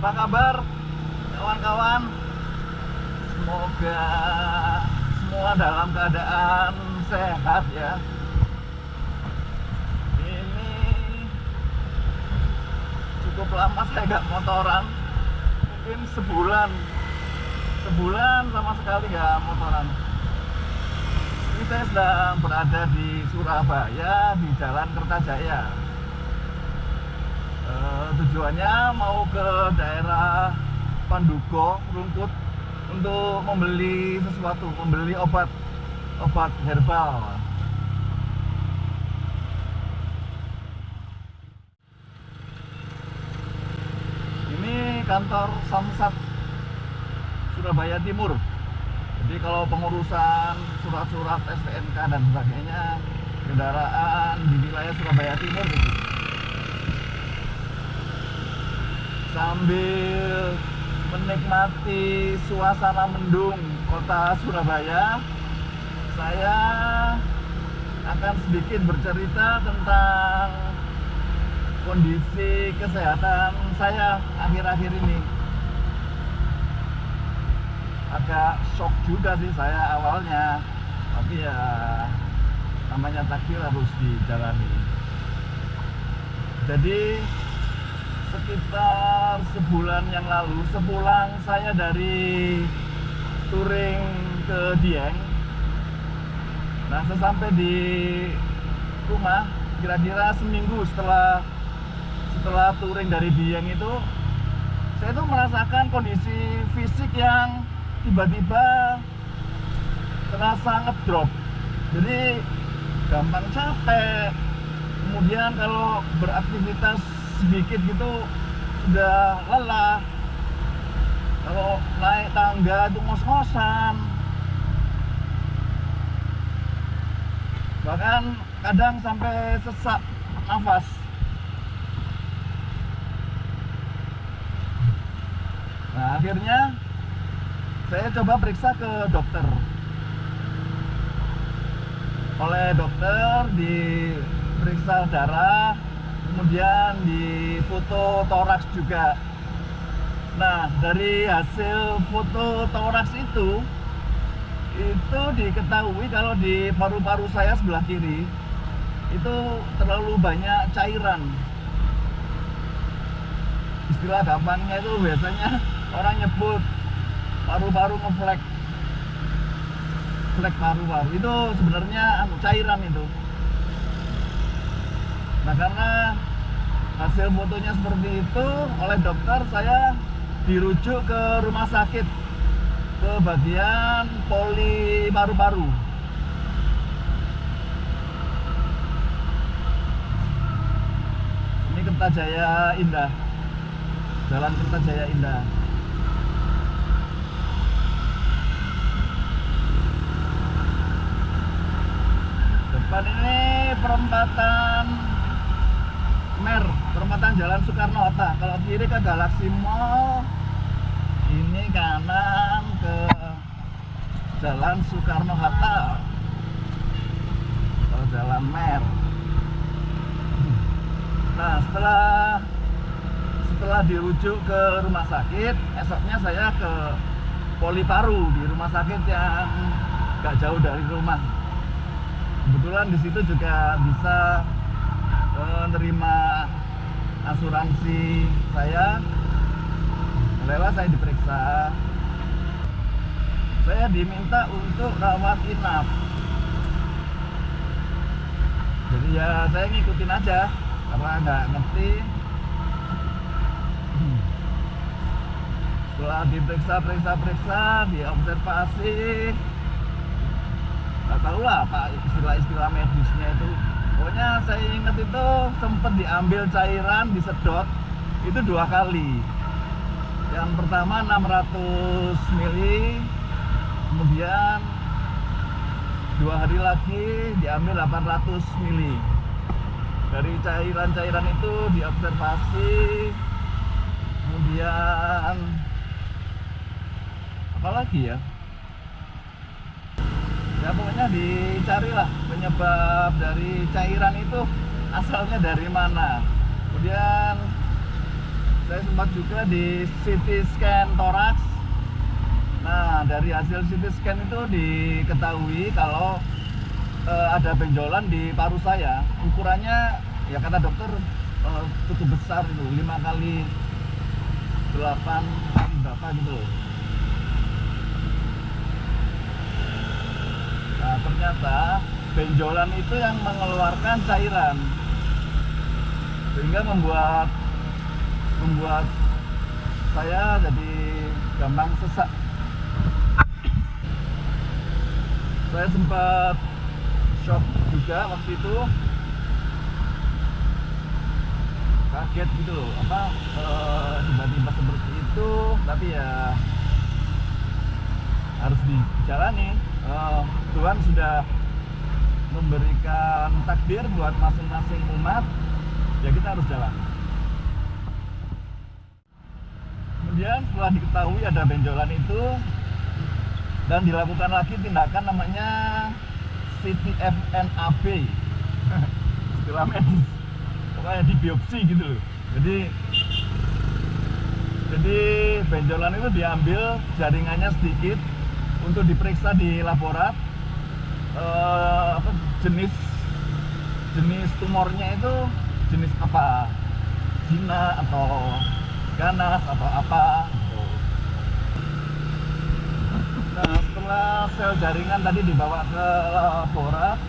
Apa kabar kawan-kawan? Semoga semua dalam keadaan sehat ya. Ini cukup lama saya nggak motoran, mungkin sebulan sama sekali nggak motoran. Ini saya sedang berada di Surabaya di Jalan Kertajaya. Tujuannya mau ke daerah Pandugo, Rungkut untuk membeli sesuatu, membeli obat herbal. Ini kantor Samsat Surabaya Timur. Jadi kalau pengurusan surat-surat STNK dan sebagainya kendaraan di wilayah Surabaya Timur gitu. Sambil menikmati suasana mendung kota Surabaya, saya akan sedikit bercerita tentang kondisi kesehatan saya akhir-akhir ini. Agak shock juga sih saya awalnya, tapi ya namanya takdir harus dijalani. Jadi sekitar sebulan yang lalu, sepulang saya dari touring ke Dieng. Nah, sesampai di rumah, kira-kira seminggu setelah touring dari Dieng itu, saya tuh merasakan kondisi fisik yang tiba-tiba terasa ngedrop. Jadi gampang capek. Kemudian kalau beraktivitas sedikit gitu sudah lelah. Kalau naik tangga itu ngos-ngosan, bahkan kadang sampai sesak nafas. Nah, akhirnya saya coba periksa ke dokter. Oleh dokter diperiksa darah, kemudian di foto toraks juga. Nah, dari hasil foto toraks itu diketahui kalau di paru-paru saya sebelah kiri itu terlalu banyak cairan. Istilah gampangnya itu biasanya orang nyebut paru-paru ngeflek. Flek paru-paru itu sebenarnya cairan itu. Nah, karena hasil fotonya seperti itu, oleh dokter saya dirujuk ke rumah sakit, ke bagian poli paru-paru. Ini Kertajaya Indah, Jalan Kertajaya Indah. Depan ini perempatan perempatan Jalan Soekarno-Hatta. Kalau kiri ke Galaxy Mall, ini kanan ke Jalan Soekarno-Hatta atau Jalan Mer. Nah, setelah dirujuk ke rumah sakit, esoknya saya ke Poli Paru di rumah sakit yang gak jauh dari rumah. Kebetulan di situ juga bisa menerima asuransi saya, mulailah saya diperiksa. Saya diminta untuk rawat inap. Jadi ya saya ngikutin aja karena nggak ngerti. Setelah diperiksa, diobservasi, nggak tahu lah apa istilah medisnya itu. Pokoknya saya ingat itu sempat diambil cairan, disedot itu 2 kali. Yang pertama 600 mili, kemudian 2 hari lagi diambil 800 mili. Dari cairan-cairan itu diobservasi, kemudian apa lagi ya? Ya pokoknya dicarilah penyebab dari cairan itu asalnya dari mana. Kemudian saya sempat juga di CT scan toraks. Nah, dari hasil CT scan itu diketahui kalau ada benjolan di paru saya. Ukurannya ya kata dokter cukup besar itu, 5 kali 8 kali berapa gitu. Nah, ternyata benjolan itu yang mengeluarkan cairan, sehingga membuat saya jadi gampang sesak. Saya sempat shock juga waktu itu, kaget gitu loh, tiba-tiba seperti itu. Tapi ya harus dijalani. Tuhan sudah memberikan takdir buat masing-masing umat, ya kita harus jalan. Kemudian setelah diketahui ada benjolan itu dan dilakukan lagi tindakan namanya CTFNAB, istilah medis, pokoknya di biopsi gitu loh. Jadi benjolan itu diambil jaringannya sedikit untuk diperiksa di laborat. Jenis tumornya itu jenis apa, Cina atau ganas atau apa gitu. Nah, setelah sel jaringan tadi dibawa ke laborat,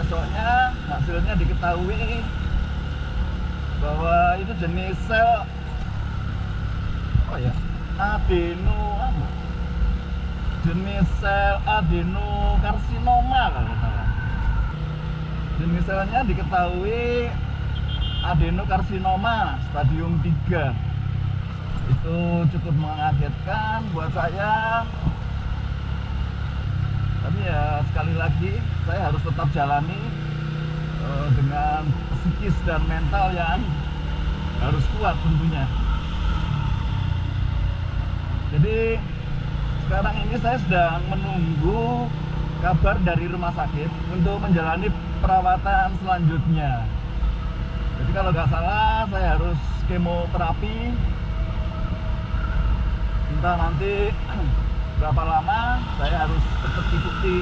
esoknya hasilnya diketahui bahwa itu jenis sel jenis sel adenokarsinoma kalau salah. Jenis selnya diketahui adenokarsinoma stadium 3. Itu cukup mengagetkan buat saya. Tapi ya sekali lagi saya harus tetap jalani dengan psikis dan mental yang harus kuat tentunya. Jadi sekarang ini saya sedang menunggu kabar dari rumah sakit untuk menjalani perawatan selanjutnya. Jadi kalau nggak salah saya harus kemoterapi. Entah nanti berapa lama saya harus tetap ikuti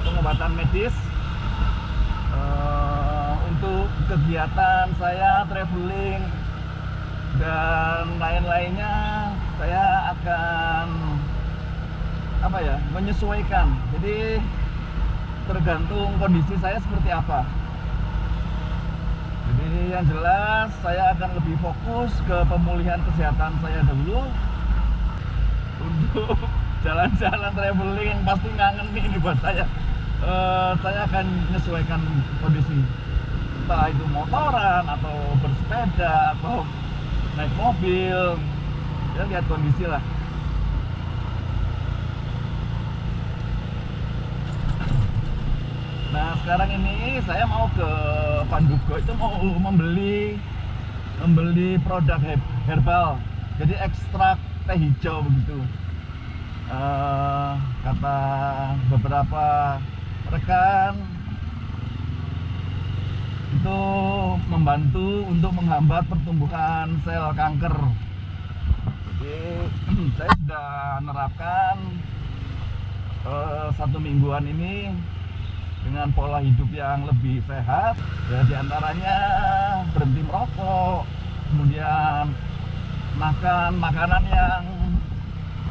pengobatan medis. Untuk kegiatan saya traveling dan lain-lainnya saya akan menyesuaikan. Jadi tergantung kondisi saya seperti apa. Jadi yang jelas saya akan lebih fokus ke pemulihan kesehatan saya dulu. Untuk jalan-jalan traveling yang pasti ngangen ini buat saya. Saya akan menyesuaikan kondisi, entah itu motoran atau bersepeda atau naik mobil, ya lihat kondisi lah. Nah sekarang ini saya mau ke Pandugo, itu mau membeli produk herbal, jadi ekstrak teh hijau begitu. Kata beberapa rekan itu membantu untuk menghambat pertumbuhan sel kanker. Jadi saya sudah menerapkan 1 mingguan ini dengan pola hidup yang lebih sehat, ya diantaranya berhenti merokok, makan makanan yang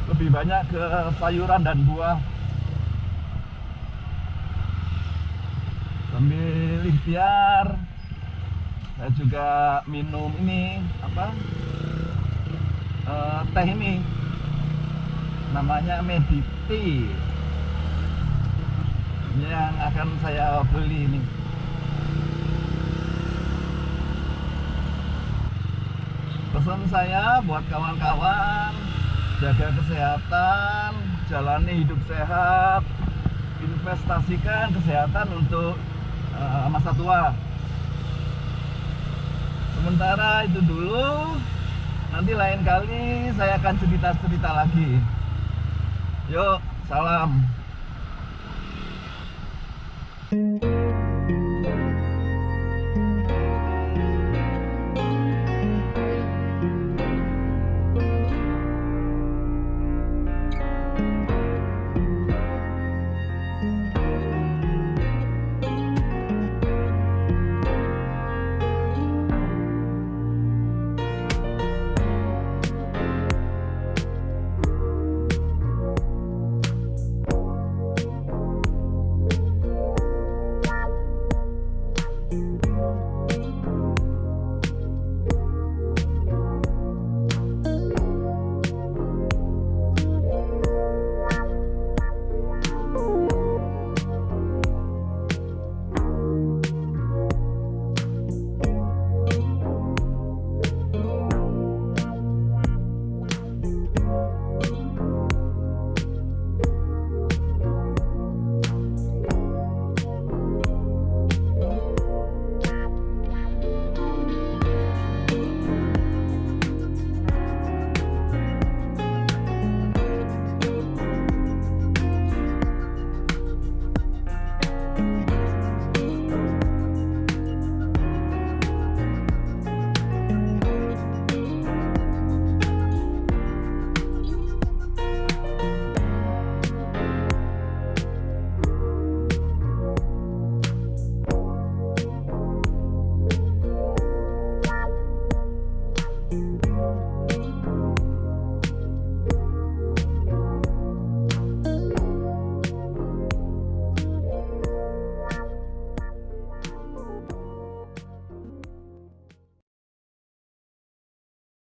lebih banyak ke sayuran dan buah, sambil ikhtiar. Saya juga minum ini teh ini namanya Mediti, ini yang akan saya beli ini. Pesan saya buat kawan-kawan, jaga kesehatan, jalani hidup sehat, investasikan kesehatan untuk masa tua. Sementara itu dulu, nanti lain kali saya akan cerita-cerita lagi. Yuk, salam.